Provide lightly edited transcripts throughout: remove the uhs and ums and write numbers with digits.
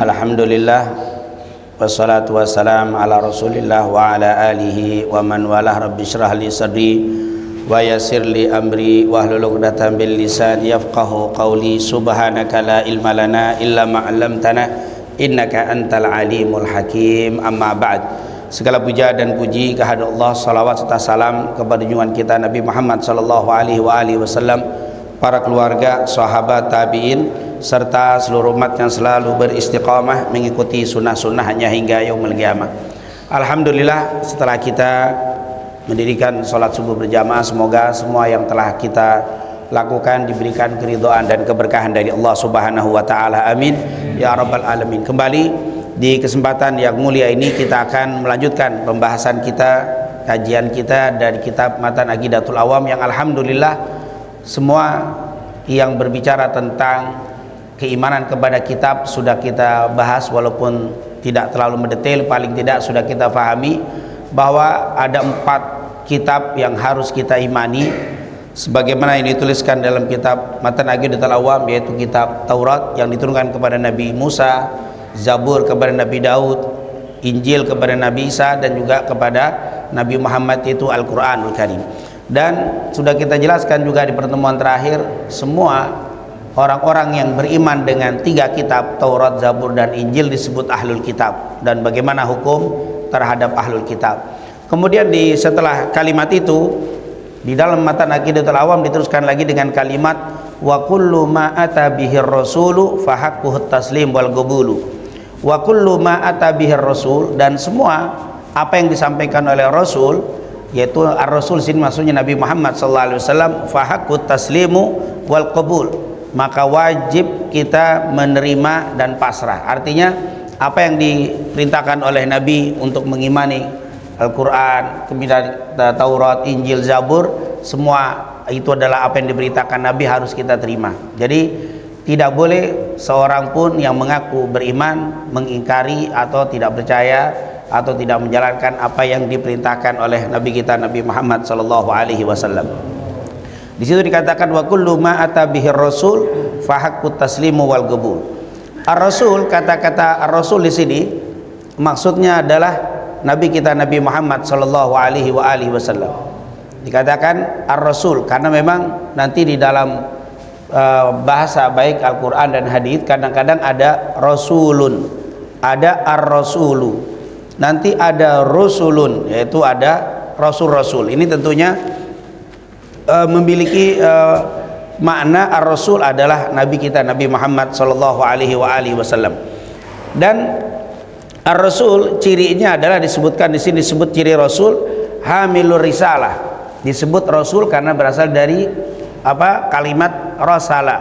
Alhamdulillah wassalatu wassalam ala rasulillah wa ala alihi wa man walah. Rabbi syrah li sadri wa yassir li amri wahlul 'uqdatam bil lisan yafqahu qawli. Subhanaka la ilma lana illa ma 'allamtana innaka antal alimul hakim. Amma ba'd. Segala puja dan puji kehadirat Allah, salawat serta salam kepada junjungan kita Nabi Muhammad sallallahu alaihi wasallam, para keluarga, sahabat, tabi'in serta seluruh umat yang selalu beristiqamah mengikuti sunnah-sunnahnya hingga yaumul qiyamah. Alhamdulillah, setelah kita mendirikan sholat subuh berjamaah, semoga semua yang telah kita lakukan diberikan keridhaan dan keberkahan dari Allah Subhanahu wa taala. Amin ya rabbal alamin. Kembali di kesempatan yang mulia ini kita akan melanjutkan pembahasan kita, kajian kita dari kitab Matan Aqidatul Awam, yang alhamdulillah semua yang berbicara tentang keimanan kepada kitab sudah kita bahas, walaupun tidak terlalu mendetail, paling tidak sudah kita pahami bahwa ada 4 kitab yang harus kita imani sebagaimana yang dituliskan dalam kitab Matan Aqidatul Awam, yaitu kitab Taurat yang diturunkan kepada Nabi Musa, Zabur kepada Nabi Daud, Injil kepada Nabi Isa, dan juga kepada Nabi Muhammad, yaitu Al-Quranul Karim. Dan sudah kita jelaskan juga di pertemuan terakhir, semua orang-orang yang beriman dengan 3 kitab Taurat, Zabur, dan Injil disebut ahlul kitab, dan bagaimana hukum terhadap ahlul kitab. Kemudian setelah kalimat itu, di dalam Matan Aqidatul Awam diteruskan lagi dengan kalimat wa kullu ma ata bihir rasulu fahaqquhut taslim wal qabulu. Wa kullu ma ata bihir rasul, dan semua apa yang disampaikan oleh Rasul, yaitu ar-rasul sini maksudnya Nabi Muhammad sallallahu alaihi wasallam, fahaqqut taslimu wal qabul, maka wajib kita menerima dan pasrah. Artinya apa yang diperintahkan oleh Nabi untuk mengimani Al-Quran, kemudian Taurat, Injil, Zabur, semua itu adalah apa yang diberitakan Nabi, harus kita terima. Jadi tidak boleh seorang pun yang mengaku beriman mengingkari atau tidak percaya atau tidak menjalankan apa yang diperintahkan oleh Nabi kita Nabi Muhammad sallallahu alaihi wasallam. Di situ dikatakan wa kullu ma ata bihir rasul fahaqqut taslimu wal qabul. Ar-rasul, kata-kata ar-rasul di sini maksudnya adalah Nabi kita Nabi Muhammad sallallahu alaihi wasallam. Dikatakan ar-rasul karena memang nanti di dalam bahasa baik Al-Qur'an dan hadis kadang-kadang ada rasulun, ada ar-rasulu, nanti ada rusulun, yaitu ada rasul-rasul. Ini tentunya memiliki makna ar-rasul adalah Nabi kita Nabi Muhammad sallallahu alaihi wasallam. Dan ar-rasul cirinya adalah disebutkan di sini, disebut ciri rasul hamilur risalah. Disebut rasul karena berasal dari kalimat rasala,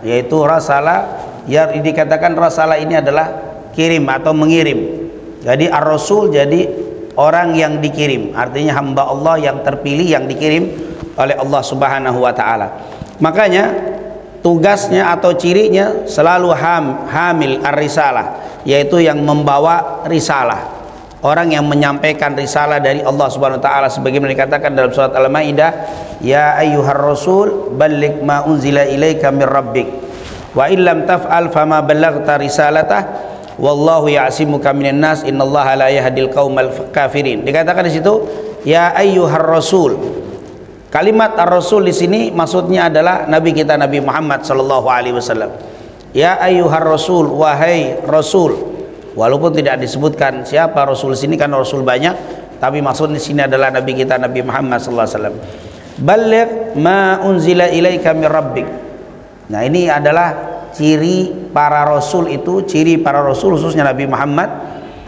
yaitu rasala, yang dikatakan rasala ini adalah kirim atau mengirim. Jadi ar-rasul jadi orang yang dikirim, artinya hamba Allah yang terpilih, yang dikirim oleh Allah Subhanahu wa taala. Makanya tugasnya atau cirinya selalu hamil ar-risalah, yaitu yang membawa risalah, orang yang menyampaikan risalah dari Allah Subhanahu wa taala, sebagaimana dikatakan dalam surat Al-Maidah, ya ayyuhar rasul balligh ma unzila ilaika mir rabbik wa illam taf'al fama ballaghta risalatah wallahu ya'simuka minan nas innallaha la yahdil qaumal kafirin. Dikatakan di situ ya ayyuhar rasul. Kalimat ar-rasul di sini maksudnya adalah Nabi kita Nabi Muhammad sallallahu alaihi wasallam. Ya ayyuhar rasul, wahai rasul. Walaupun tidak disebutkan siapa rasul di sini, kan rasul banyak, tapi maksud di sini adalah Nabi kita Nabi Muhammad sallallahu alaihi wasallam. Balligh ma unzila ilaika mir rabbik. Nah, ini adalah ciri para rasul itu, ciri para rasul khususnya Nabi Muhammad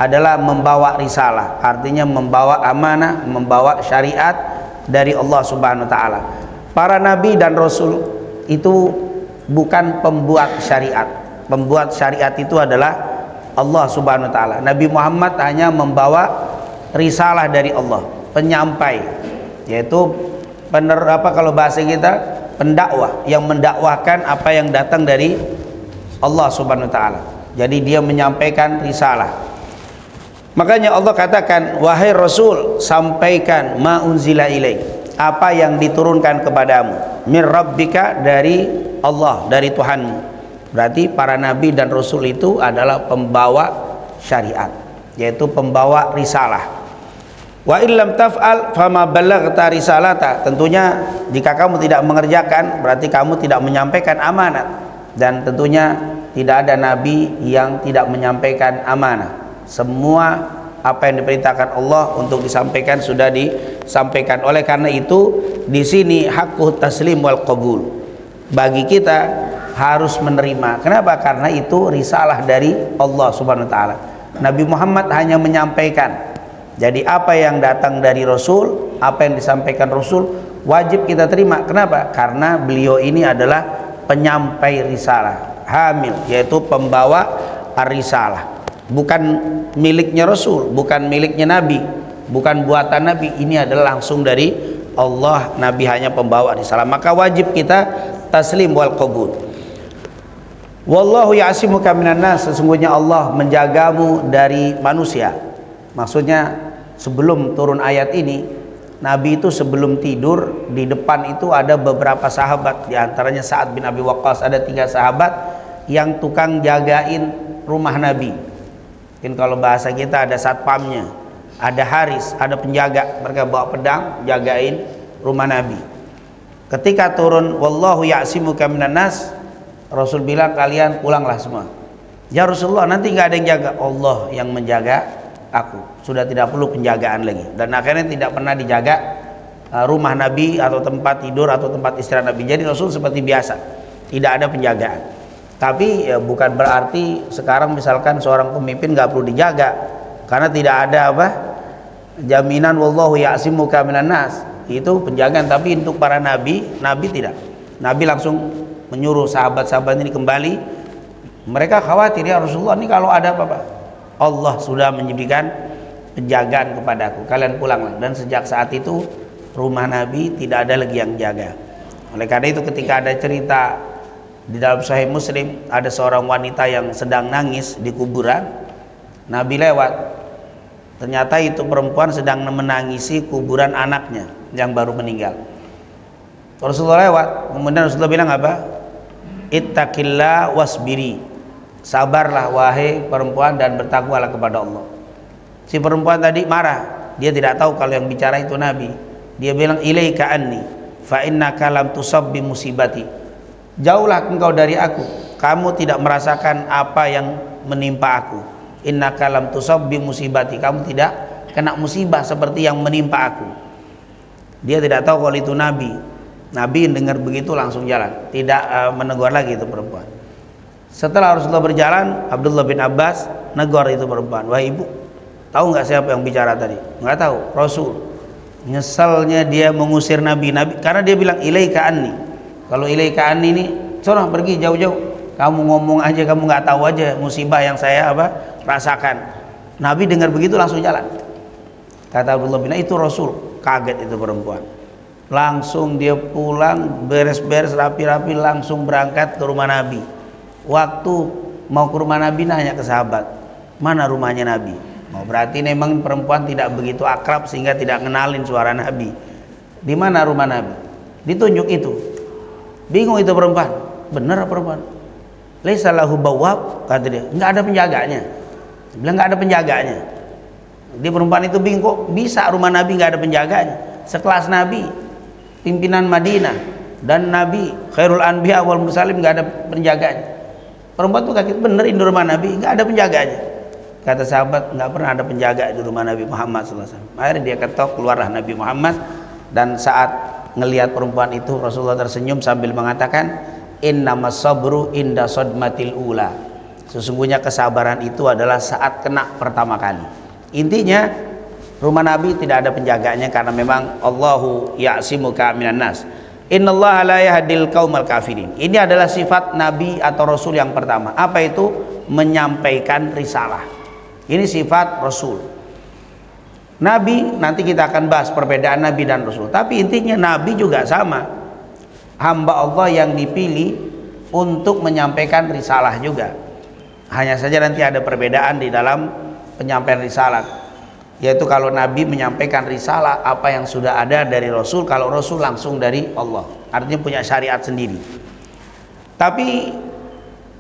adalah membawa risalah, artinya membawa amanah, membawa syariat dari Allah Subhanahu wa taala. Para nabi dan rasul itu bukan pembuat syariat. Pembuat syariat itu adalah Allah Subhanahu wa taala. Nabi Muhammad hanya membawa risalah dari Allah, penyampai, yaitu kalau bahasa kita pendakwah, yang mendakwahkan apa yang datang dari Allah Subhanahu wa taala. Jadi dia menyampaikan risalah. Makanya Allah katakan, wahai Rasul, sampaikan ma unzila ilaik, apa yang diturunkan kepadamu, mir rabbika, dari Allah, dari Tuhanmu, Berarti para nabi dan rasul itu adalah pembawa syariat, yaitu pembawa risalah. Wa illam taf'al fama ballaghta risalata. Tentunya jika kamu tidak mengerjakan berarti kamu tidak menyampaikan amanat, dan tentunya tidak ada nabi yang tidak menyampaikan amanah. Semua apa yang diperintahkan Allah untuk disampaikan sudah disampaikan. Oleh karena itu di sini haqqut taslim wal qabul. Bagi kita harus menerima. Kenapa? Karena itu risalah dari Allah Subhanahu wa taala. Nabi Muhammad hanya menyampaikan. Jadi apa yang datang dari Rasul, apa yang disampaikan Rasul wajib kita terima. Kenapa? Karena beliau ini adalah penyampai risalah, hamil, yaitu pembawa risalah. Bukan miliknya Rasul, bukan miliknya Nabi, bukan buatan Nabi. Ini adalah langsung dari Allah. Nabi hanya pembawa risalah. Maka wajib kita taslim wal qabul. Wallahu ya'simuka minan nas. Sesungguhnya Allah menjagamu dari manusia. Maksudnya sebelum turun ayat ini, Nabi itu sebelum tidur di depan itu ada beberapa sahabat, di antaranya Sa'ad bin Abi Waqqas. Ada 3 sahabat yang tukang jagain rumah Nabi. Mungkin kalau bahasa kita ada satpamnya, ada haris, ada penjaga. Mereka bawa pedang jagain rumah Nabi. Ketika turun wallahu ya'simuka minan nas, Rasul bilang kalian pulanglah semua. Ya Rasulullah, nanti nggak ada yang jaga. Allah yang menjaga aku, sudah tidak perlu penjagaan lagi. Dan akhirnya tidak pernah dijaga rumah Nabi atau tempat tidur atau tempat istirahat Nabi. Jadi Rasul seperti biasa, tidak ada penjagaan. Tapi ya, bukan berarti sekarang misalkan seorang pemimpin nggak perlu dijaga, karena tidak ada apa jaminan wallahu ya'simuka minan nas. Itu penjagaan. Tapi untuk para nabi tidak. Nabi langsung menyuruh sahabat-sahabat ini kembali. Mereka khawatir, ya Rasulullah, ini kalau ada apa-apa, Allah sudah menyediakan penjagaan kepadaku, kalian pulanglah. Dan sejak saat itu rumah Nabi tidak ada lagi yang jaga. Oleh karena itu ketika ada cerita di dalam Sahih Muslim, ada seorang wanita yang sedang nangis di kuburan. Nabi lewat, ternyata itu perempuan sedang menangisi kuburan anaknya yang baru meninggal. Rasulullah lewat, kemudian Rasulullah bilang apa? Ittaqillah wasbiri. Sabarlah wahai perempuan dan bertakwalah kepada Allah. Si perempuan tadi marah, dia tidak tahu kalau yang bicara itu Nabi. Dia bilang ilaika anni fa innaka lam tusab bi musibati. Jauhlah engkau dari aku, kamu tidak merasakan apa yang menimpa aku. Innaka lam tusab bi musibati, kamu tidak kena musibah seperti yang menimpa aku. Dia tidak tahu kalau itu Nabi. Nabi dengar begitu langsung jalan, tidak menegur lagi itu perempuan. Setelah Rasulullah berjalan, Abdullah bin Abbas negur itu perempuan. Wah ibu, tahu nggak siapa yang bicara tadi? Nggak tahu. Rasul. Nyesalnya dia mengusir Nabi karena dia bilang ilaika anni. Kalau ilaika anni ini, sono pergi jauh-jauh. Kamu ngomong aja, kamu nggak tahu aja musibah yang saya rasakan. Nabi dengar begitu langsung jalan. Kata Abdullah bin Abbas, itu Rasul. Kaget itu perempuan. Langsung dia pulang, beres-beres rapi-rapi, langsung berangkat ke rumah Nabi. Waktu mau ke rumah Nabi nanya ke sahabat, mana rumahnya Nabi? Oh, berarti memang perempuan tidak begitu akrab sehingga tidak ngenalin suara Nabi. Di mana rumah Nabi? Ditunjuk itu. Bingung itu perempuan. Benar perempuan? Laisa lahu bawwab, kata dia. Enggak ada penjaganya. Dia bilang enggak ada penjaganya. Di perempuan itu bingung, kok bisa rumah Nabi enggak ada penjaganya? Sekelas Nabi, pimpinan Madinah dan Nabi khairul anbiya wal mursalin enggak ada penjaganya. Perempuan itu kaget, bener ini rumah Nabi enggak ada penjaganya. Kata sahabat, enggak pernah ada penjaga di rumah Nabi Muhammad SAW. Akhirnya dia ketok, keluarlah Nabi Muhammad. Dan saat ngelihat perempuan itu, Rasulullah tersenyum sambil mengatakan, innamas sabru inda sodmatil ula. Sesungguhnya kesabaran itu adalah saat kena pertama kali. Intinya rumah Nabi tidak ada penjaganya karena memang Allahu ya'simuka minan nas. Innallaha la yahdil qaumal kafirin. Ini adalah sifat Nabi atau Rasul yang pertama. Apa itu? Menyampaikan risalah. Ini sifat Rasul. Nabi, nanti kita akan bahas perbedaan Nabi dan Rasul. Tapi intinya Nabi juga sama, hamba Allah yang dipilih untuk menyampaikan risalah juga. Hanya saja nanti ada perbedaan di dalam penyampaian risalah, yaitu kalau Nabi menyampaikan risalah apa yang sudah ada dari Rasul, kalau Rasul langsung dari Allah, artinya punya syariat sendiri. Tapi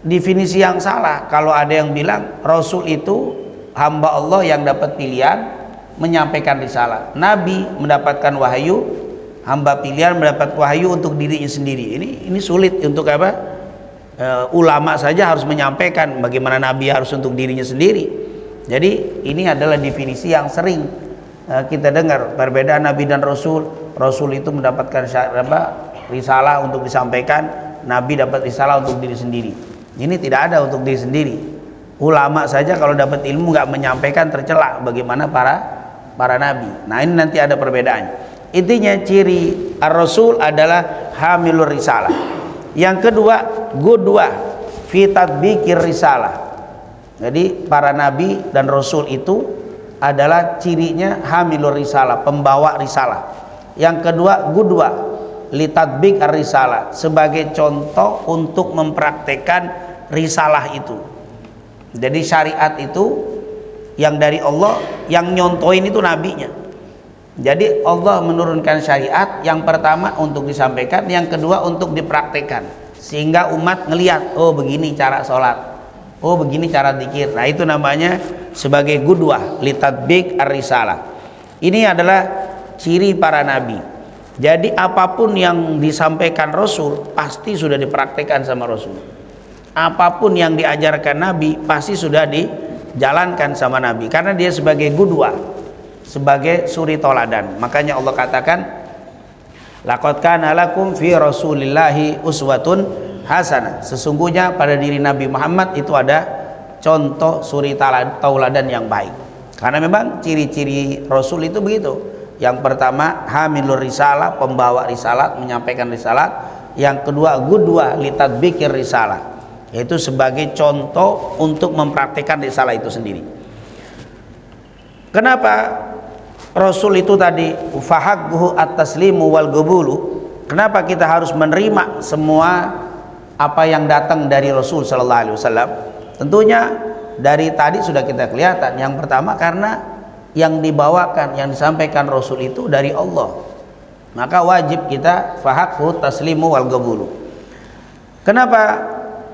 definisi yang salah kalau ada yang bilang Rasul itu hamba Allah yang dapat pilihan menyampaikan risalah. Nabi mendapatkan wahyu, hamba pilihan mendapat wahyu untuk dirinya sendiri. Ini sulit untuk apa? Ulama saja harus menyampaikan, bagaimana Nabi harus untuk dirinya sendiri. Jadi ini adalah definisi yang sering kita dengar, perbedaan Nabi dan Rasul. Rasul itu mendapatkan risalah untuk disampaikan, Nabi dapat risalah untuk diri sendiri. Ini tidak ada untuk diri sendiri. Ulama saja kalau dapat ilmu nggak menyampaikan tercela, bagaimana para nabi. Nah ini nanti ada perbedaannya. Intinya ciri ar-rasul adalah hamilur risalah. Yang kedua, gudwah fi tatbiqir risalah. Jadi para nabi dan rasul itu adalah cirinya hamilur risalah, pembawa risalah. Yang kedua, gudwah li tatbiq ar-risalah, sebagai contoh untuk mempraktekkan risalah itu. Jadi syariat itu yang dari Allah, yang nyontoin itu nabinya. Jadi Allah menurunkan syariat, yang pertama untuk disampaikan, yang kedua untuk dipraktekkan, sehingga umat ngelihat, oh begini cara sholat, oh begini cara zikir. Nah itu namanya sebagai gudwah li tatbiq ar-risalah. Ini adalah ciri para nabi. Jadi apapun yang disampaikan Rasul pasti sudah dipraktekkan sama Rasul. Apapun yang diajarkan Nabi pasti sudah dijalankan sama Nabi, karena dia sebagai gudwah, sebagai suri toladan. Makanya Allah katakan, laqad kana lakum fi rasulillahi uswatun hasanah. Sesungguhnya pada diri Nabi Muhammad itu ada contoh suri tauladan yang baik. Karena memang ciri-ciri Rasul itu begitu. Yang pertama hamilur risalah, pembawa risalah, menyampaikan risalah. Yang kedua gudwah li tatbiqir risalah, yaitu sebagai contoh untuk mempraktikkan risalah itu sendiri. Kenapa Rasul itu tadi fahaqquhu at-taslimu wal qabulu? Kenapa kita harus menerima semua apa yang datang dari Rasul sallallahu alaihi wasallam? Tentunya dari tadi sudah kita kelihatan. Yang pertama karena yang dibawakan, yang disampaikan Rasul itu dari Allah. Maka wajib kita fahaqquhu taslimu wal qabulu. Kenapa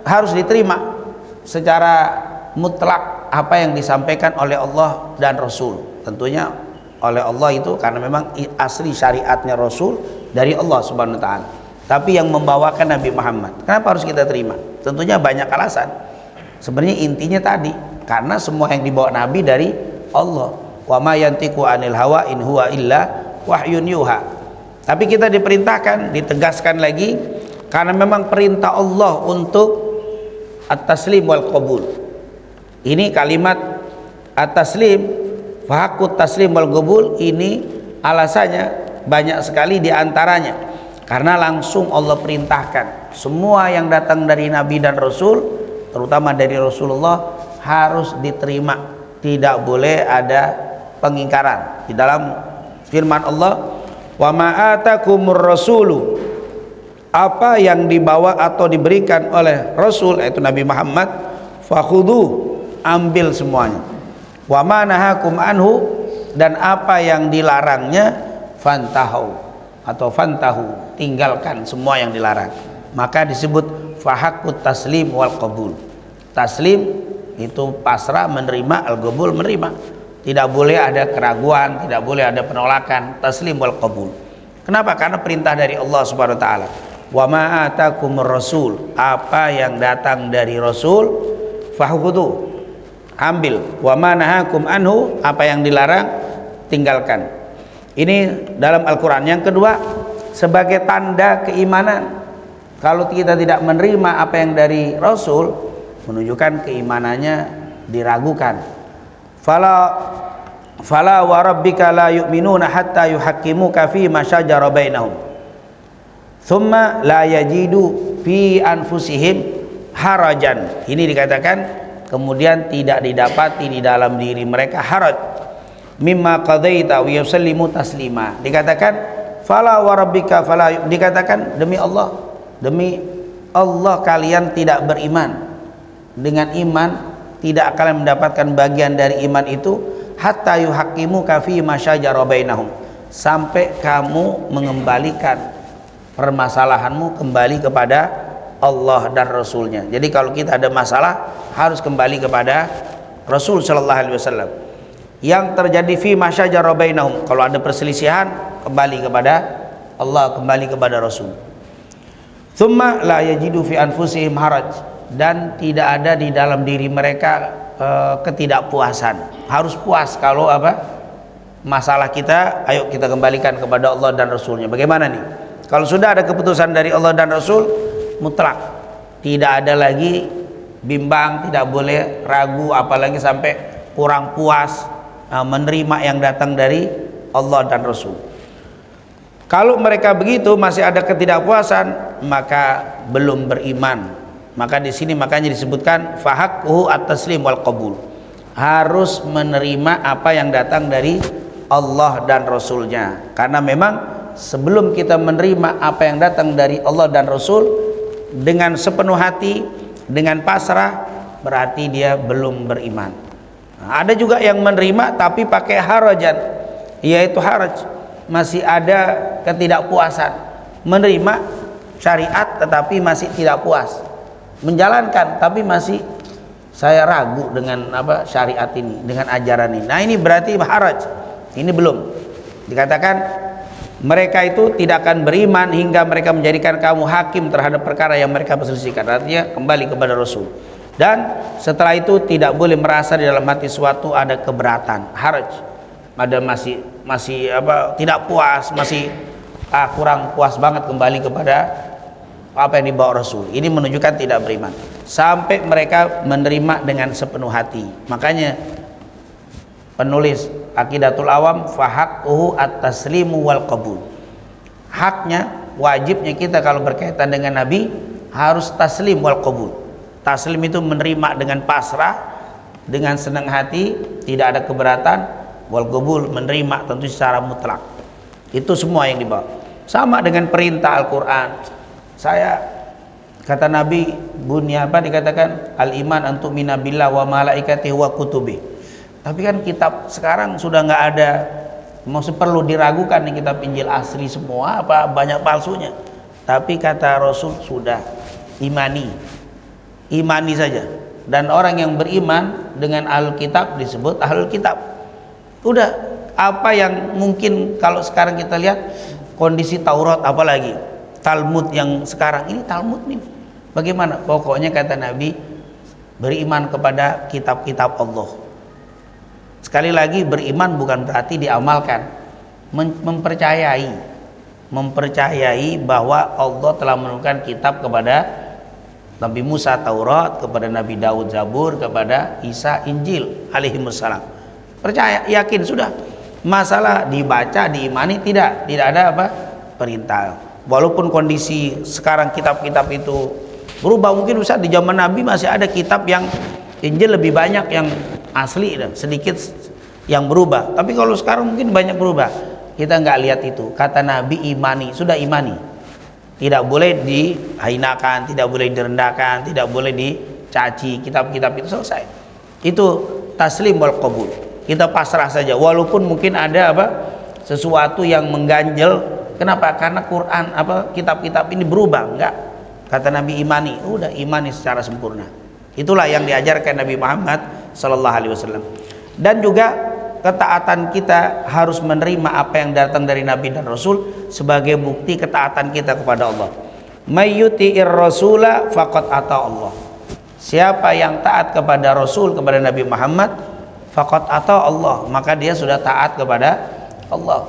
harus diterima secara mutlak apa yang disampaikan oleh Allah dan Rasul? Tentunya oleh Allah itu karena memang asli syariatnya Rasul dari Allah Subhanahu wa taala. Tapi yang membawakan Nabi Muhammad, kenapa harus kita terima? Tentunya banyak alasan. Sebenarnya intinya tadi, karena semua yang dibawa Nabi dari Allah. Wa ma yantiqu anil hawa in huwa illa wahyun yuha. Tapi kita diperintahkan, ditegaskan lagi, karena memang perintah Allah untuk at-taslim wal qabul. Ini kalimat at-taslim, fahaqqut taslim wal qabul, ini alasannya banyak sekali diantaranya karena langsung Allah perintahkan semua yang datang dari Nabi dan Rasul, terutama dari Rasulullah, harus diterima, tidak boleh ada pengingkaran. Di dalam firman Allah, wa ma atakumur rasulu, apa yang dibawa atau diberikan oleh Rasul, yaitu Nabi Muhammad, fakhudhu, ambil semuanya. Wa ma nahakum anhu, dan apa yang dilarangnya, fantahu atau fantahu, tinggalkan semua yang dilarang. Maka disebut fahaqqut taslim wal qabul. Taslim itu pasrah, menerima, al-qabul menerima. Tidak boleh ada keraguan, tidak boleh ada penolakan. Taslim wal qabul. Kenapa? Karena perintah dari Allah Subhanahu wa taala. Wa ma atakumur rasul, apa yang datang dari Rasul, fakhudhu, ambil. Wa ma nahakum anhu, apa yang dilarang, tinggalkan. Ini dalam Al-Quran. Yang kedua, sebagai tanda keimanan. Kalau kita tidak menerima apa yang dari Rasul, menunjukkan keimanannya diragukan. Fala wa rabbika la yu'minuna hatta yuhaqqimuka fi ma syajara bainahum thumma la yajidu fi anfusihim harajan. Ini dikatakan kemudian tidak didapati di dalam diri mereka haraj mimma qadaita wa yusallimu taslima. Dikatakan fala wa rabbika fala, dikatakan demi Allah kalian tidak beriman. Dengan iman tidak akan mendapatkan bagian dari iman itu hatta yuhaqqimuka fi ma syajara bainahum, sampai kamu mengembalikan permasalahanmu kembali kepada Allah dan Rasulnya. Jadi kalau kita ada masalah harus kembali kepada Rasul sallallahu alaihi wasallam. Yang terjadi fi masyajara bainahum, kalau ada perselisihan kembali kepada Allah, kembali kepada Rasul. Tsumma la yajidu fi anfusihim haraj, dan tidak ada di dalam diri mereka ketidakpuasan. Harus puas kalau masalah kita, ayo kita kembalikan kepada Allah dan Rasulnya. Bagaimana nih? Kalau sudah ada keputusan dari Allah dan Rasul, mutlak, tidak ada lagi bimbang, tidak boleh ragu, apalagi sampai kurang puas menerima yang datang dari Allah dan Rasul. Kalau mereka begitu masih ada ketidakpuasan, maka belum beriman. Maka di sini makanya disebutkan fahaqquhu at-taslim wal qabul, harus menerima apa yang datang dari Allah dan Rasulnya. Karena memang sebelum kita menerima apa yang datang dari Allah dan Rasul dengan sepenuh hati, dengan pasrah, berarti dia belum beriman. Nah, ada juga yang menerima tapi pakai harajan, yaitu haraj, masih ada ketidakpuasan, menerima syariat tetapi masih tidak puas, menjalankan tapi masih saya ragu dengan syariat ini, dengan ajaran ini. Nah ini berarti haraj, ini belum. Dikatakan mereka itu tidak akan beriman hingga mereka menjadikan kamu hakim terhadap perkara yang mereka perselisihkan. Artinya kembali kepada Rasul. Dan setelah itu tidak boleh merasa di dalam hati suatu ada keberatan, haraj, ada masih tidak puas, masih kurang puas banget kembali kepada apa yang dibawa Rasul. Ini menunjukkan tidak beriman. Sampai mereka menerima dengan sepenuh hati. Makanya penulis Aqidatul Awam fahaqquhu at-taslimu wal qabul. Haknya, wajibnya kita kalau berkaitan dengan Nabi harus taslim wal qabul. Taslim itu menerima dengan pasrah, dengan senang hati, tidak ada keberatan. Wal qabul menerima tentu secara mutlak. Itu semua yang dibawa. Sama dengan perintah Al-Qur'an. Kata Nabi dikatakan al-iman antu minabillah wa malaikatihi wa kutubi. Tapi kan kitab sekarang sudah nggak ada, maksud perlu diragukan nih kitab Injil asli semua apa banyak palsunya. Tapi kata Rasul sudah imani saja. Dan orang yang beriman dengan ahlul kitab disebut ahlul kitab. Udah, apa yang mungkin kalau sekarang kita lihat kondisi Taurat, apalagi Talmud yang sekarang ini, Talmud nih bagaimana? Pokoknya kata Nabi beriman kepada kitab-kitab Allah. Sekali lagi, beriman bukan berarti diamalkan, mempercayai bahwa Allah telah menurunkan kitab kepada Nabi Musa Taurat, kepada Nabi Daud Zabur, kepada Isa Injil alaihimussalam. Percaya, yakin, sudah. Masalah dibaca, diimani, tidak ada perintah. Walaupun kondisi sekarang kitab-kitab itu berubah, mungkin bisa di zaman Nabi masih ada kitab yang Injil lebih banyak yang asli dan sedikit yang berubah. Tapi kalau sekarang mungkin banyak berubah. Kita nggak lihat itu. Kata Nabi imani, sudah imani. Tidak boleh dihinakan, tidak boleh direndahkan, tidak boleh dicaci. Kitab-kitab itu selesai. Itu taslim wal qabul. Kita pasrah saja. Walaupun mungkin ada sesuatu yang mengganjel. Kenapa? Karena Quran kitab-kitab ini berubah. Enggak. Kata Nabi imani, udah imani secara sempurna. Itulah yang diajarkan Nabi Muhammad sallallahu alaihi wasallam. Dan juga ketaatan kita harus menerima apa yang datang dari Nabi dan Rasul sebagai bukti ketaatan kita kepada Allah. Mayyuti'ir rasula faqad ata Allah. Siapa yang taat kepada Rasul, kepada Nabi Muhammad, faqad ata Allah, maka dia sudah taat kepada Allah.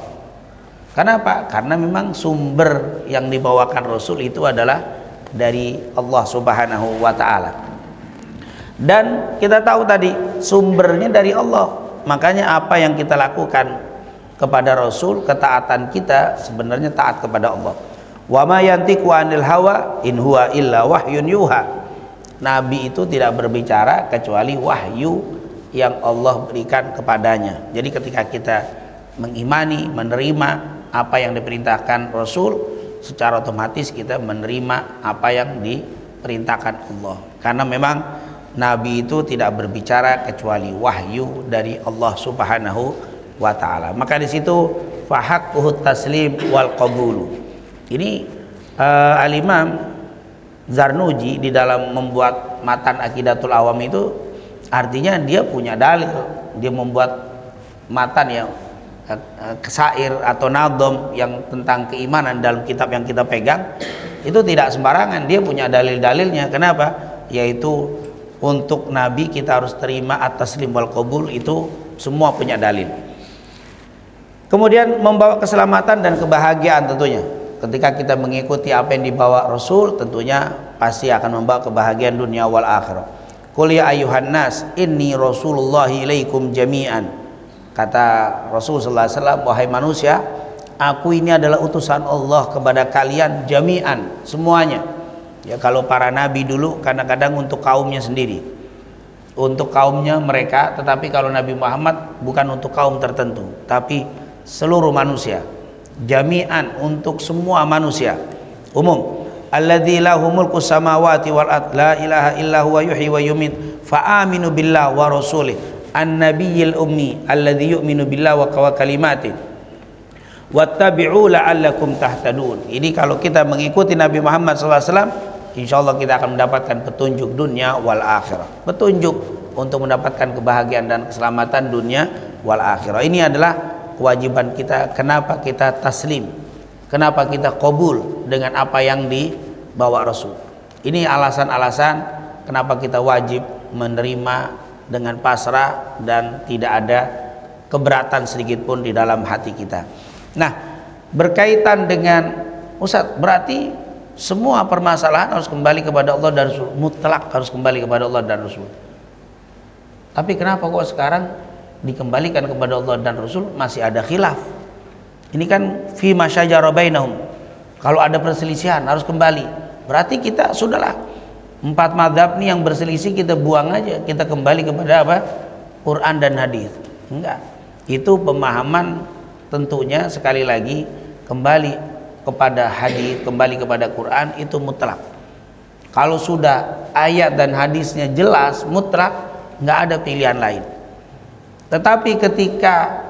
Kenapa? Karena memang sumber yang dibawakan Rasul itu adalah dari Allah Subhanahu wa ta'ala. Dan kita tahu tadi sumbernya dari Allah. Makanya apa yang kita lakukan kepada Rasul, ketaatan kita sebenarnya taat kepada Allah. Wa ma yantiqu 'anil hawa in huwa illa wahyun yuha. Nabi itu tidak berbicara kecuali wahyu yang Allah berikan kepadanya. Jadi ketika kita mengimani, menerima apa yang diperintahkan Rasul, secara otomatis kita menerima apa yang diperintahkan Allah. Karena memang Nabi itu tidak berbicara kecuali wahyu dari Allah Subhanahu wa ta'ala. Maka di situ fahaqquhu taslim wal qabulu. Ini Al-Imam Zarnuji di dalam membuat matan Aqidatul Awam itu artinya dia punya dalil, dia membuat matan yang syair atau nadom yang tentang keimanan dalam kitab yang kita pegang itu tidak sembarangan, dia punya dalil-dalilnya. Kenapa? Yaitu untuk Nabi kita harus terima at-taslim wal qabul, itu semua punya dalil. Kemudian membawa keselamatan dan kebahagiaan tentunya. Ketika kita mengikuti apa yang dibawa Rasul, tentunya pasti akan membawa kebahagiaan dunia wal akhirah. Qul ya ayyuhan nas inni rasulullahi ilaikum jami'an. Kata Rasul sallallahu alaihi wasallam, wahai manusia, aku ini adalah utusan Allah kepada kalian jami'an, semuanya. Ya, kalau para nabi dulu kadang-kadang untuk kaumnya sendiri, untuk kaumnya mereka, tetapi kalau Nabi Muhammad bukan untuk kaum tertentu, tapi seluruh manusia, jami'an, untuk semua manusia, umum. Alladzi lahu mulku samawati wal ard la ilaha illa huwa yuhyi wa yumit fa aminu billah wa rasulih an-nabiyil ummi alladzi yu'minu billah wa kalimatin wattabi'u la'allakum tahtadun. Ini kalau kita mengikuti Nabi Muhammad SAW, insyaallah kita akan mendapatkan petunjuk dunia wal akhirah, petunjuk untuk mendapatkan kebahagiaan dan keselamatan dunia wal akhirah. Ini adalah kewajiban kita. Kenapa kita taslim, kenapa kita qabul dengan apa yang dibawa Rasul. Ini alasan-alasan kenapa kita wajib menerima dengan pasrah dan tidak ada keberatan sedikit pun di dalam hati kita. Nah, berkaitan dengan Ustaz, berarti semua permasalahan harus kembali kepada Allah dan Rasul, mutlak harus kembali kepada Allah dan Rasul. Tapi kenapa kok sekarang dikembalikan kepada Allah dan Rasul masih ada khilaf? Ini kan fi ma syajara bainahum. Kalau ada perselisihan harus kembali. Berarti kita sudahlah, 4 mazhab nih yang berselisih kita buang aja, kita kembali kepada apa? Quran dan hadis. Enggak. Itu pemahaman tentunya sekali lagi kembali kepada hadis, kembali kepada Quran, itu mutlak. Kalau sudah ayat dan hadisnya jelas mutlak, nggak ada pilihan lain. Tetapi ketika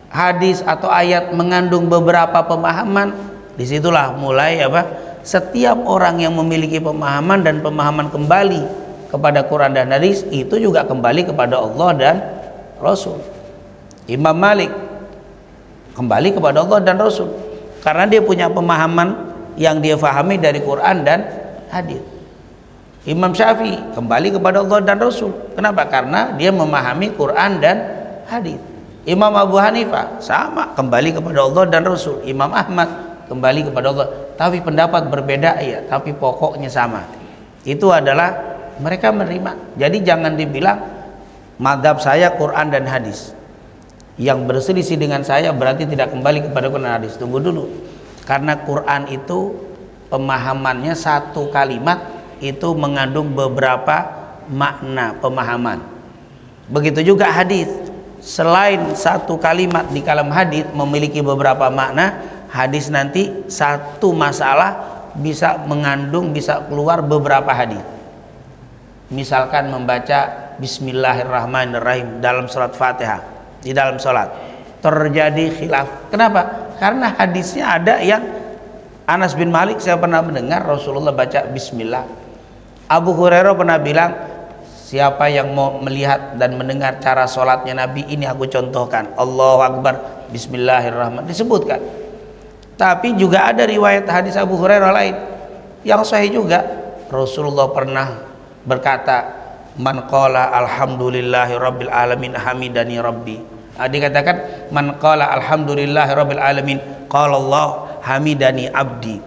hadis atau ayat mengandung beberapa pemahaman, disitulah mulai apa? Setiap orang yang memiliki pemahaman dan pemahaman kembali kepada Quran dan hadis itu juga kembali kepada Allah dan Rasul. Imam Malik kembali kepada Allah dan Rasul karena dia punya pemahaman yang dia fahami dari Quran dan hadis. Imam Syafi'i kembali kepada Allah dan Rasul. Kenapa? Karena dia memahami Quran dan hadis. Imam Abu Hanifah sama, kembali kepada Allah dan Rasul. Imam Ahmad kembali kepada Allah, tapi pendapat berbeda ya, tapi pokoknya sama. Itu adalah mereka menerima. Jadi jangan dibilang mazhab saya Quran dan hadis, yang berselisih dengan saya berarti tidak kembali kepada Quran dan hadis. Tunggu dulu, karena Quran itu pemahamannya satu kalimat itu mengandung beberapa makna pemahaman. Begitu juga hadis, selain satu kalimat di kalam hadis memiliki beberapa makna, hadis nanti satu masalah bisa mengandung, bisa keluar beberapa hadis. Misalkan membaca Bismillahirrahmanirrahim dalam surat Fatihah, di dalam sholat terjadi khilaf. Kenapa? Karena hadisnya ada yang Anas bin Malik, saya pernah mendengar Rasulullah baca Bismillah. Abu Hurairah pernah bilang, siapa yang mau melihat dan mendengar cara sholatnya Nabi, ini aku contohkan, Allahu Akbar, Bismillahirrahmanirrahim, disebutkan. Tapi juga ada riwayat hadis Abu Hurairah lain yang sahih juga. Rasulullah pernah berkata, man qala alhamdulillahi rabbil alamin hamidani rabbi. Dikatakan man qala alhamdulillahi rabbil alamin qala Allah hamidani abdi.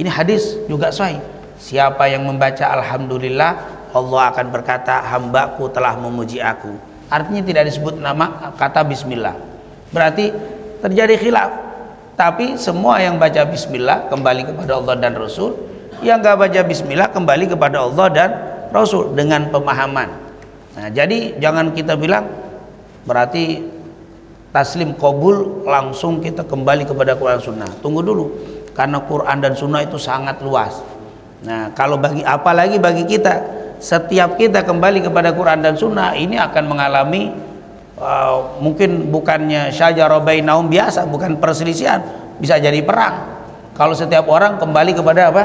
Ini hadis juga sahih. Siapa yang membaca alhamdulillah, Allah akan berkata hambaku telah memuji aku. Artinya tidak disebut nama kata bismillah. Berarti terjadi khilaf. Tapi semua yang baca bismillah kembali kepada Allah dan Rasul, yang gak baca bismillah kembali kepada Allah dan Rasul dengan pemahaman. Nah, jadi jangan kita bilang berarti taslim qabul langsung kita kembali kepada Quran Sunnah. Tunggu dulu, karena Quran dan Sunnah itu sangat luas. Nah, kalau apalagi bagi kita, setiap kita kembali kepada Quran dan Sunnah, ini akan mengalami mungkin bukannya syajara bainahum biasa, bukan perselisihan, bisa jadi perang. Kalau setiap orang kembali kepada apa?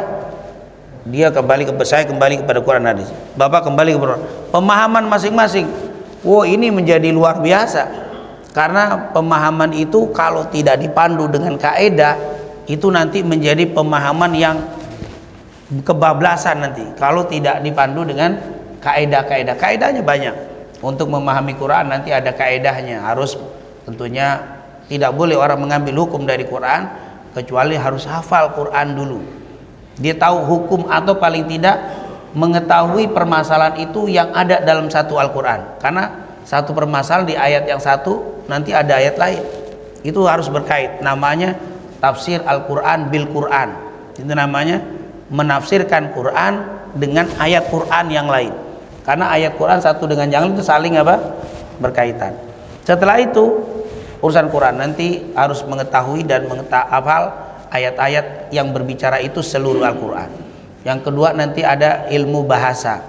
Dia kembali ke saya, kembali kepada Quran hadis. Bapak kembali ke Quran. Pemahaman masing-masing. Wow, ini menjadi luar biasa. Karena pemahaman itu kalau tidak dipandu dengan kaidah, itu nanti menjadi pemahaman yang kebablasan nanti. Kalau tidak dipandu dengan kaidah-kaidah. Kaidahnya banyak. Untuk memahami Quran nanti ada kaidahnya. Harus tentunya tidak boleh orang mengambil hukum dari Quran kecuali harus hafal Quran dulu. Dia tahu hukum atau paling tidak mengetahui permasalahan itu yang ada dalam satu Al-Quran. Karena satu permasalahan di ayat yang satu nanti ada ayat lain. Itu harus berkait. Namanya tafsir Al-Quran bil Quran. Itu namanya menafsirkan Quran dengan ayat Quran yang lain. Karena ayat Quran satu dengan yang lain itu saling apa? Berkaitan. Setelah itu urusan Quran nanti harus mengetahui dan hafal ayat-ayat yang berbicara itu seluruh Al-Quran. Yang kedua nanti ada ilmu bahasa.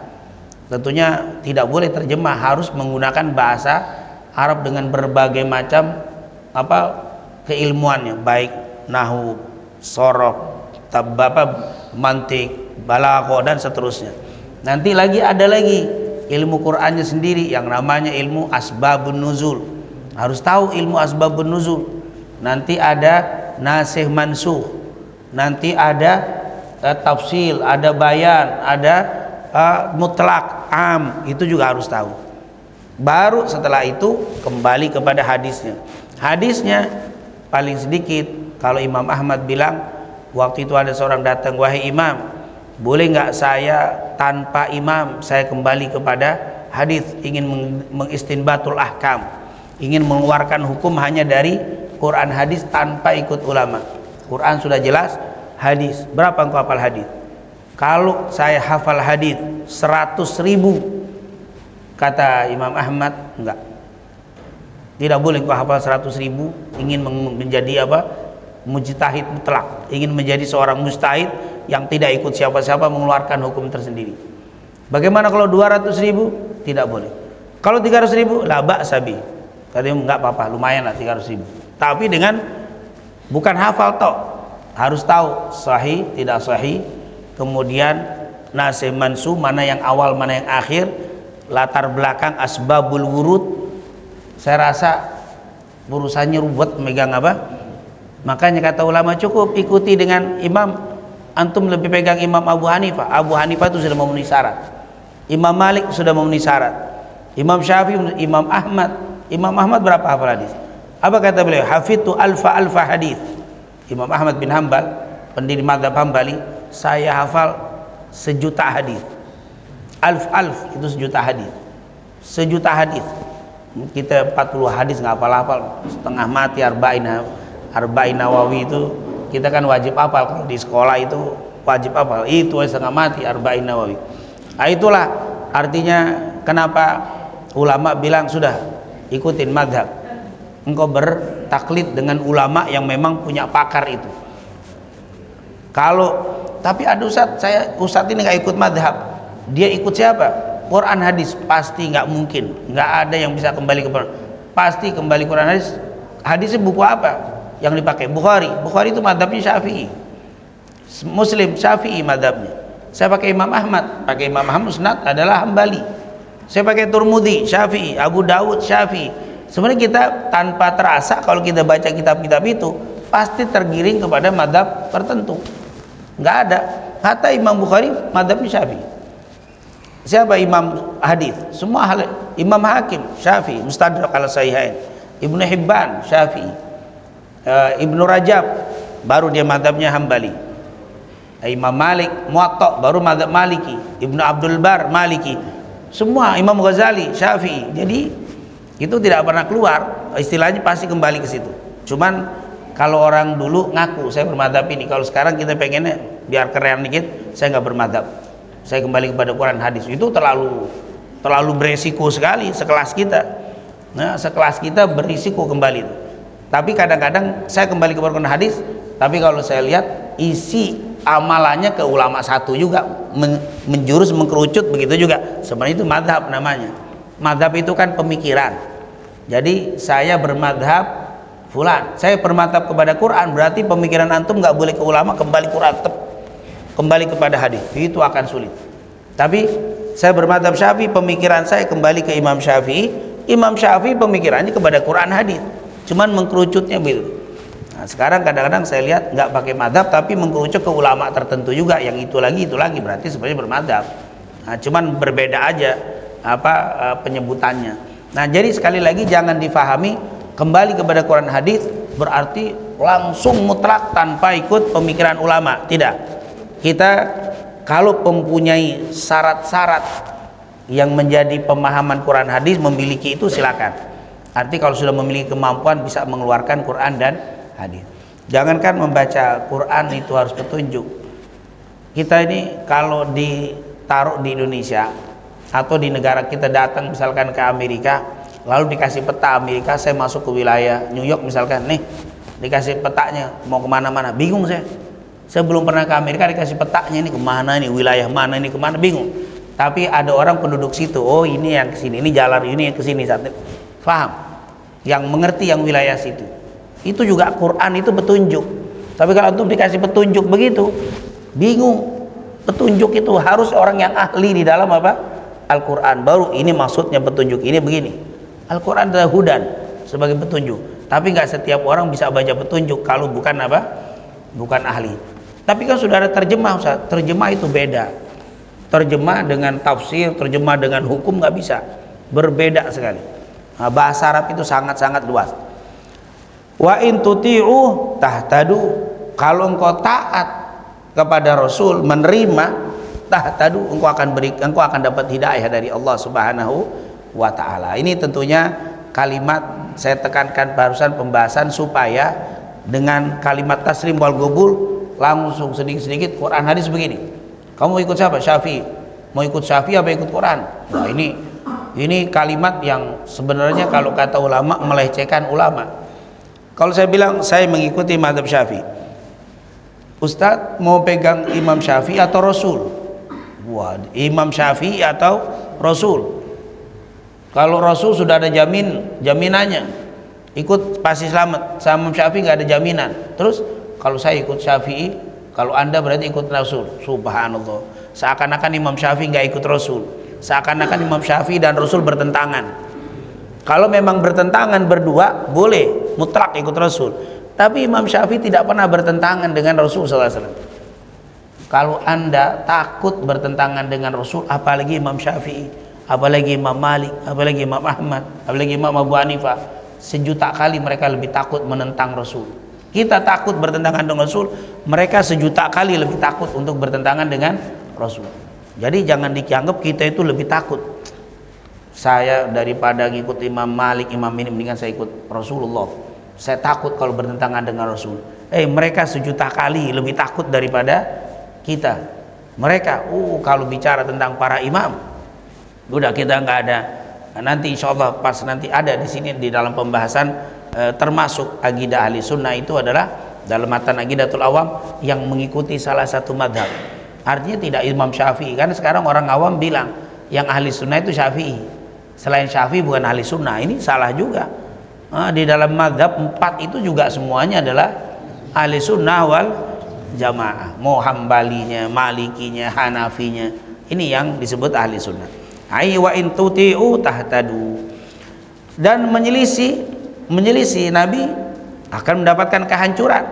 Tentunya tidak boleh terjemah, harus menggunakan bahasa Arab dengan berbagai macam keilmuannya, baik nahwu, sorof, mantik, balaghah dan seterusnya. Nanti ada lagi ilmu Qur'annya sendiri yang namanya ilmu asbabun nuzul. Harus tahu ilmu asbabun nuzul. Nanti ada nasikh mansukh, nanti ada tafsil, ada bayan, ada mutlak, am, itu juga harus tahu. Baru setelah itu kembali kepada hadisnya. Hadisnya paling sedikit kalau Imam Ahmad bilang waktu itu ada seorang datang, wahai imam, boleh nggak saya tanpa imam saya kembali kepada hadis, ingin mengistinbatul ahkam, ingin mengeluarkan hukum hanya dari Quran hadis tanpa ikut ulama. Quran sudah jelas, hadis berapa engkau hafal hadis? Kalau saya hafal hadis 100.000, kata Imam Ahmad, enggak, tidak boleh engkau hafal 100.000. Ingin menjadi mujtahid mutlak, ingin menjadi seorang mujtahid yang tidak ikut siapa-siapa, mengeluarkan hukum tersendiri. Bagaimana kalau 200.000? Tidak boleh. Kalau 300.000, la ba'sa bi. Tadi enggak apa-apa, lumayan lah 300.000. Tapi dengan bukan hafal tok, harus tahu sahih tidak sahih, kemudian nasikh mansukh, mana yang awal mana yang akhir, latar belakang asbabul wurud. Saya rasa urusannya ruwet megang makanya kata ulama cukup ikuti dengan imam. Antum lebih pegang Imam Abu Hanifah. Abu Hanifah itu sudah memenuhi syarat. Imam Malik sudah memenuhi syarat. Imam Syafi'i, Imam Ahmad. Imam Ahmad berapa hafal hadis? Apa kata beliau? Hafidtu alfa hadis. Imam Ahmad bin Hanbal, pendiri mazhab Hambali, saya hafal 1.000.000 hadis. Alf itu 1.000.000 hadis. 1.000.000 hadis. Kita 40 hadis nggak hafal-hafal, setengah mati. Arba'in Nawawi itu kita kan wajib hafal, kalau di sekolah itu wajib hafal. Itu setengah mati Arba'in Nawawi. Nah, itulah artinya kenapa ulama bilang sudah ikutin mazhab. Engkau bertaklid dengan ulama yang memang punya pakar itu. Tapi ada ustaz ini nggak ikut mazhab, dia ikut siapa? Quran hadis, pasti nggak mungkin, nggak ada yang bisa kembali ke Quran. Pasti kembali Quran hadis. Hadisnya buku apa yang dipakai? Bukhari itu mazhabnya Syafi'i. Muslim Syafi'i mazhabnya. Saya pakai Imam Ahmad, Musnad adalah Hambali. Saya pakai Turmudi Syafi'i, Abu Dawud Syafi'i. Sebenarnya kita tanpa terasa kalau kita baca kitab-kitab itu pasti tergiring kepada mazhab tertentu. Nggak ada. Kata Imam Bukhari mazhabnya Syafi'i. Siapa imam hadis? Semua Imam Hakim Syafi'i, Mustadrak ala Sahihain. Ibnu Hibban Syafi'i. Ibnu Rajab baru dia mazhabnya Hambali. Imam Malik Muwatta baru mazhab Maliki. Ibnu Abdul Bar Maliki. Semua Imam Ghazali Syafi'i. Jadi itu tidak pernah keluar, istilahnya pasti kembali ke situ. Cuman kalau orang dulu ngaku saya bermadhab ini, kalau sekarang kita pengennya biar keren dikit, saya nggak bermadhab, saya kembali kepada Quran hadis. Itu terlalu beresiko sekali sekelas kita. Nah, sekelas kita berisiko kembali. Tapi kadang-kadang saya kembali kepada Quran hadis, tapi kalau saya lihat isi amalannya ke ulama satu juga, menjurus mengkerucut begitu juga. Sebenarnya itu madhab namanya. Madhab itu kan pemikiran. Jadi saya bermadhab fulan, saya bermadhab kepada Quran, berarti pemikiran antum nggak boleh ke ulama, kembali Quran. kembali kepada hadis, itu akan sulit. Tapi saya bermadzhab Syafi'i, pemikiran saya kembali ke Imam Syafi'i. Imam Syafi'i pemikirannya kepada Quran hadis, cuman mengkerucutnya begitu. Nah, sekarang kadang-kadang saya lihat nggak pakai madhab tapi mengkerucut ke ulama tertentu juga, yang itu lagi berarti sebenarnya bermadhab. Nah, cuman berbeda aja penyebutannya. Nah, jadi sekali lagi jangan difahami kembali kepada Quran hadis berarti langsung mutlak tanpa ikut pemikiran ulama. Tidak. Kita kalau mempunyai syarat-syarat yang menjadi pemahaman Quran hadis, memiliki itu silakan. Arti kalau sudah memiliki kemampuan bisa mengeluarkan Quran dan hadis. Jangankan membaca Quran itu harus petunjuk. Kita ini kalau ditaruh di Indonesia atau di negara kita, datang misalkan ke Amerika, lalu dikasih peta Amerika, saya masuk ke wilayah New York misalkan, nih dikasih petanya mau kemana-mana, bingung saya belum pernah ke Amerika, dikasih petanya ini kemana, ini wilayah mana, ini kemana, bingung. Tapi ada orang penduduk situ, oh ini yang kesini, ini jalan ini yang kesini, faham, yang mengerti yang wilayah situ. Itu juga Quran itu petunjuk. Tapi kalau untuk dikasih petunjuk begitu, bingung. Petunjuk itu harus orang yang ahli di dalam Al-Quran, baru ini maksudnya petunjuk ini begini. Al-Quran adalah hudan sebagai petunjuk, tapi nggak setiap orang bisa baca petunjuk kalau bukan bukan ahli. Tapi kan sudah ada terjemah, Ustaz. Terjemah itu beda. Terjemah dengan tafsir, terjemah dengan hukum nggak bisa, berbeda sekali. Nah, bahasa Arab itu sangat-sangat luas. Wa in tuti'u tahtadu, kalau engkau taat kepada Rasul, menerima, tahtadu, engkau akan dapat hidayah dari Allah Subhanahu wa taala. Ini tentunya kalimat saya tekankan barusan pembahasan supaya dengan kalimat taslim wal gobul langsung sedikit-sedikit Quran hadis begini. Kamu mau ikut siapa? Syafi'i. Mau ikut Syafi'i apa ikut Quran? Nah, ini kalimat yang sebenarnya kalau kata ulama melecehkan ulama. Kalau saya bilang saya mengikuti mazhab Syafi'i, Ustadz mau pegang Imam Syafi'i atau Rasul? Wah, Imam Syafi'i atau Rasul? Kalau Rasul sudah ada jaminannya, ikut pasti selamat. Sama Imam Syafi'i nggak ada jaminan. Terus kalau saya ikut Syafi'i, kalau Anda berarti ikut Rasul. Subhanallah. Seakan-akan Imam Syafi'i nggak ikut Rasul. Seakan-akan Imam Syafi'i dan Rasul bertentangan. Kalau memang bertentangan berdua, boleh mutlak ikut Rasul. Tapi Imam Syafi'i tidak pernah bertentangan dengan Rasul SAW. Kalau Anda takut bertentangan dengan Rasul, apalagi Imam Syafi'i, apalagi Imam Malik, apalagi Imam Ahmad, apalagi Imam Abu Hanifah, 1.000.000 kali mereka lebih takut menentang Rasul. Kita takut bertentangan dengan Rasul, mereka 1.000.000 kali lebih takut untuk bertentangan dengan Rasul. Jadi jangan dianggap kita itu lebih takut. Saya daripada ngikut Imam Malik, Imam ini, mendingan saya ikut Rasulullah. Saya takut kalau bertentangan dengan Rasul. Mereka 1.000.000 kali lebih takut daripada kita. Mereka, kalau bicara tentang para imam, udah kita nggak ada. Nanti insya Allah pas nanti ada di sini di dalam pembahasan termasuk aqidah ahli sunnah itu adalah dalam matan aqidatul awam yang mengikuti salah satu madhab. Artinya tidak Imam Syafi'i, karena sekarang orang awam bilang yang ahli sunnah itu Syafi'i, selain Syafi'i bukan ahli sunnah. Ini salah juga. Di dalam madhab 4 itu juga semuanya adalah ahli sunnah wal jamaah. Mau Hambalinya, Malikinya, Hanafinya, ini yang disebut ahli sunnah. Wa in tuti'u tahtadu. Dan menyelisih Nabi akan mendapatkan kehancuran.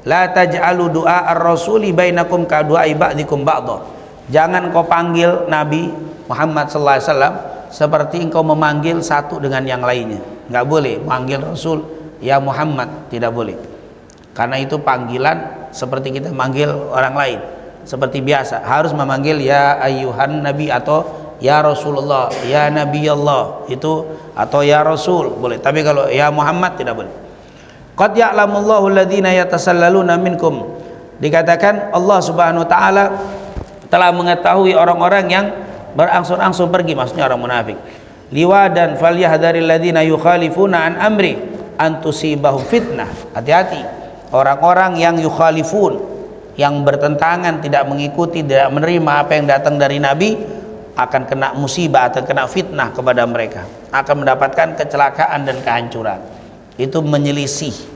La taj'alu du'a ar-rasuli bainakum ka du'a ba'dikum ba'dha. Jangan kau panggil Nabi Muhammad sallallahu alaihi wasallam seperti engkau memanggil satu dengan yang lainnya. Enggak boleh manggil Rasul ya Muhammad, tidak boleh. Karena itu panggilan seperti kita manggil orang lain. Seperti biasa, harus memanggil ya ayyuhan nabi atau ya Rasulullah, ya Nabi Allah itu, atau ya Rasul boleh. Tapi kalau ya Muhammad tidak boleh. Qad ya'lamullahu alladhina yatasallaluna minkum. Dikatakan Allah Subhanahu wa taala telah mengetahui orang-orang yang berangsur-angsur pergi, maksudnya orang munafik. Liwadan falyahdharil ladzina yukhalifuna an amri an tusibahum fitnah. Hati-hati orang-orang yang yukhalifun, yang bertentangan, tidak mengikuti, tidak menerima apa yang datang dari Nabi, akan kena musibah atau kena fitnah kepada mereka, akan mendapatkan kecelakaan dan kehancuran. Itu menyelisih.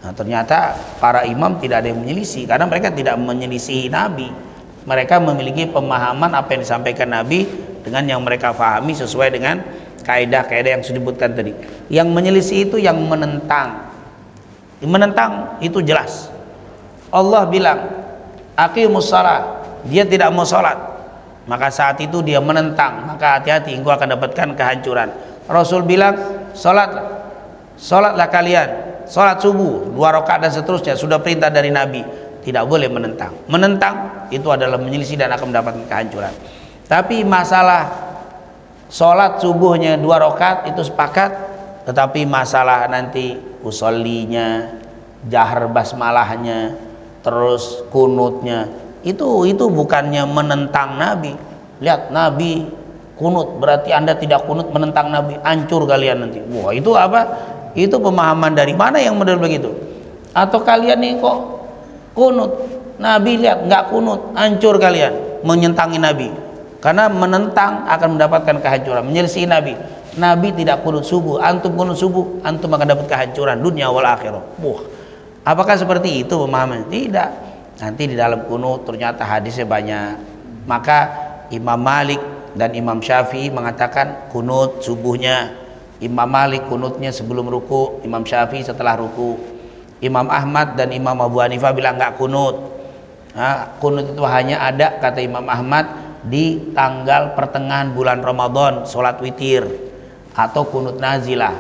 Nah, ternyata para imam tidak ada yang menyelisih, karena mereka tidak menyelisihi Nabi, Mereka memiliki pemahaman apa yang disampaikan Nabi dengan yang mereka fahami sesuai dengan kaidah-kaidah yang sudah disebutkan tadi. Yang menyelisih itu yang menentang. Menentang itu jelas. Allah bilang, aqimus shalah, dia tidak mau sholat, maka saat itu dia menentang, maka hati-hati, engkau akan dapatkan kehancuran. Rasul bilang, sholatlah kalian, sholat subuh 2 rakaat dan seterusnya, sudah perintah dari Nabi. Tidak boleh menentang. Menentang itu adalah menyelisih dan akan mendapatkan kehancuran. Tapi masalah sholat subuhnya 2 rakaat itu sepakat, tetapi masalah nanti usollinya, jahar basmalahnya, terus kunutnya, itu bukannya menentang Nabi. Lihat, Nabi kunut, berarti Anda tidak kunut, menentang Nabi, hancur kalian nanti. Wah, itu apa? Itu pemahaman dari mana yang model begitu? Atau kalian nih kok kunut, Nabi lihat nggak kunut, hancur kalian, menyentangi Nabi. Karena menentang akan mendapatkan kehancuran, menyelisih Nabi. Nabi tidak kunut subuh, antum kunut subuh, antum akan dapat kehancuran dunia wal akhirah. Wah, apakah seperti itu pemahaman? Tidak. Nanti di dalam kunut ternyata hadisnya banyak. Maka Imam Malik dan Imam Syafi'i mengatakan kunut subuhnya. Imam Malik kunutnya sebelum ruku, Imam Syafi'i setelah ruku. Imam Ahmad dan Imam Abu Hanifah bilang nggak kunut. Kunut itu hanya ada, kata Imam Ahmad, di tanggal pertengahan bulan Ramadan, sholat witir atau kunut nazilah.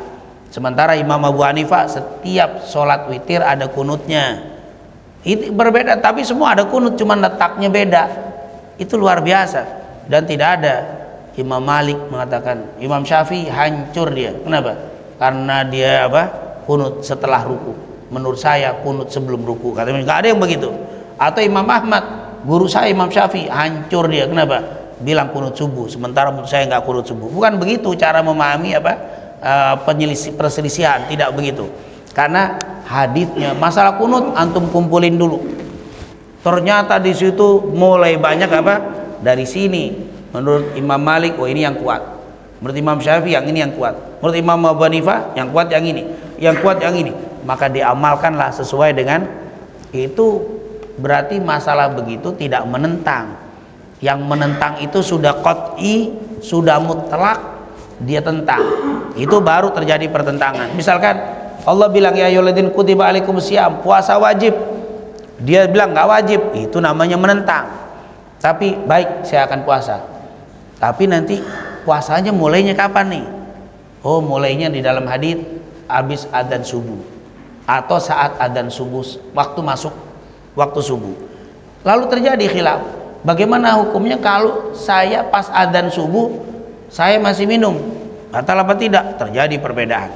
Sementara Imam Abu Hanifah setiap sholat witir ada kunutnya. Itu berbeda, tapi semua ada kunut, cuma letaknya beda. Itu luar biasa. Dan tidak ada. Imam Malik mengatakan, Imam Syafi'i hancur dia. Kenapa? Karena dia kunut setelah ruku. Menurut saya kunut sebelum ruku. Katanya nggak ada yang begitu. Atau Imam Ahmad, guru saya Imam Syafi'i, hancur dia. Kenapa? Bilang kunut subuh, sementara menurut saya nggak kunut subuh. Bukan begitu cara memahami perselisihan. Tidak begitu. Karena hadisnya masalah kunut antum kumpulin dulu. Ternyata di situ mulai banyak dari sini. Menurut Imam Malik, oh ini yang kuat. Menurut Imam Syafi'i yang ini yang kuat. Menurut Imam Abu Hanifah yang kuat yang ini, yang kuat yang ini. Maka diamalkanlah sesuai dengan itu. Berarti masalah begitu tidak menentang. Yang menentang itu sudah qat'i, sudah mutlak, dia tentang. Itu baru terjadi pertentangan. Misalkan Allah bilang ya ayyuhalladzina kutiba alaikumusiyam, puasa wajib. Dia bilang nggak wajib, itu namanya menentang. Tapi baik, saya akan puasa. Tapi nanti puasanya mulainya kapan nih? Oh, mulainya di dalam hadis habis adzan subuh atau saat adzan subuh, waktu masuk waktu subuh. Lalu terjadi khilaf. Bagaimana hukumnya kalau saya pas adzan subuh saya masih minum? Batal apa tidak? Terjadi perbedaan.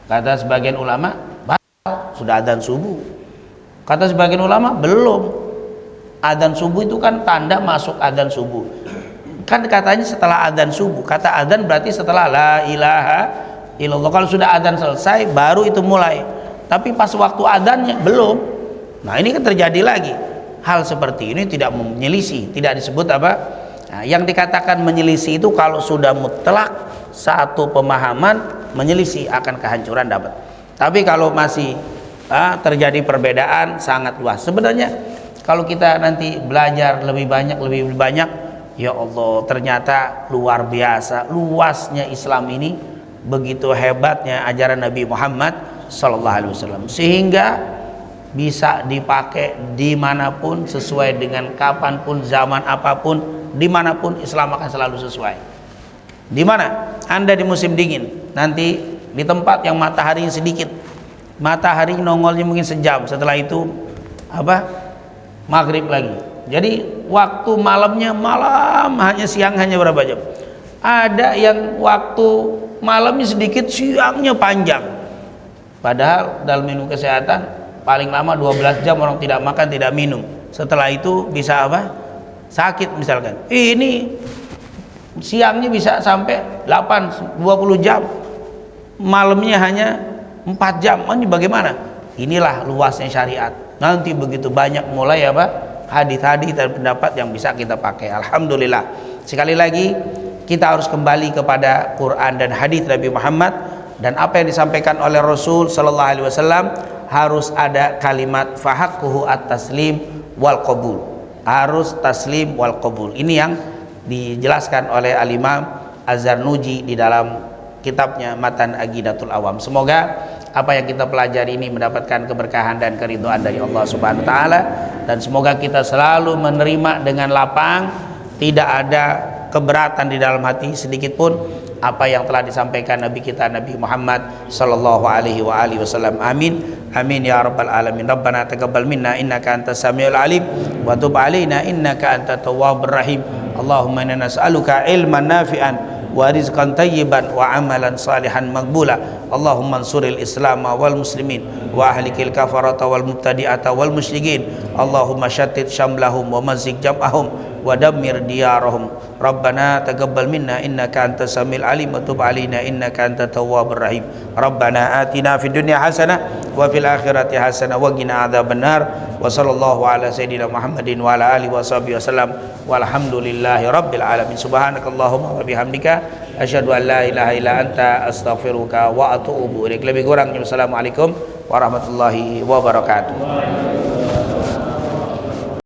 Kata sebagian ulama, batal, sudah adzan subuh. Kata sebagian ulama, belum. Adzan subuh itu kan tanda masuk adzan subuh. Kan katanya setelah adzan subuh. Kata adzan berarti setelah la ilaha illallah. Kalau sudah adzan selesai, baru itu mulai. Tapi pas waktu adzannya belum. Nah, ini kan terjadi lagi. Hal seperti ini tidak menyelisih, tidak disebut Nah, yang dikatakan menyelisih itu kalau sudah mutlak satu pemahaman, menyelisih akan kehancuran dapat. Tapi kalau masih terjadi perbedaan sangat luas. Sebenarnya kalau kita nanti belajar lebih banyak, ya Allah, ternyata luar biasa luasnya Islam ini, begitu hebatnya ajaran Nabi Muhammad SAW, sehingga bisa dipakai dimanapun, sesuai dengan kapanpun, zaman apapun, dimanapun Islam akan selalu sesuai. Di mana Anda di musim dingin, nanti di tempat yang mataharinya sedikit, matahari nongolnya mungkin sejam, setelah itu maghrib lagi. Jadi waktu malamnya siang hanya berapa jam. Ada yang waktu malamnya sedikit, siangnya panjang. Padahal dalam ilmu kesehatan paling lama 12 jam orang tidak makan tidak minum. Setelah itu bisa sakit misalkan. Ini siangnya bisa sampai 20 jam, malamnya hanya 4 jam. Ini bagaimana? Inilah luasnya syariat. Nanti begitu banyak mulai hadis-hadis dan pendapat yang bisa kita pakai. Alhamdulillah. Sekali lagi kita harus kembali kepada Quran dan hadis Nabi Muhammad, dan apa yang disampaikan oleh Rasul sallallahu alaihi wasallam harus ada kalimat fahaqquhu at-taslim wal qabul. harus taslim wal qabul. Ini yang dijelaskan oleh Al-Imam Az-Zarnuji di dalam kitabnya Matan Aqidatul Awam. Semoga apa yang kita pelajari ini mendapatkan keberkahan dan keridhaan dari Allah Subhanahu wa taala, dan semoga kita selalu menerima dengan lapang, tidak ada keberatan di dalam hati sedikit pun apa yang telah disampaikan Nabi kita Nabi Muhammad sallallahu alaihi wasallam. Amin amin ya rabbal alamin. Rabbana taqabbal minna innaka antas samiul alim wa tub alaina innaka antat tawwabur rahim. Allahumma inna nas'aluka ilman nafi'an wa rizqan tayyiban wa amalan salihan maqbula. Allahumma ansuril islam wal muslimin wa ahlikil kafarata wal mubtadi'ata wal musyrikin. Allahumma shattit syamlahum wa mazzik jam'ahum wa dammir diyarahum. Rabbana taqabbal minna innaka antas samiul alim wa tub alaina innaka antat tawwabur rahim. Rabbana atina fid dunya hasanah wa fil akhirati hasanah wa qina adzabannar. Wa sallallahu ala sayyidina Muhammadin wa ala alihi washabihi wasallam walhamdulillahi rabbil alamin. Subhanakallahumma wa bihamdika asyhadu an la ilaha illa anta astaghfiruka wa atubu ilaik. Lebih kurangnya wassalamualaikum warahmatullahi wabarakatuh.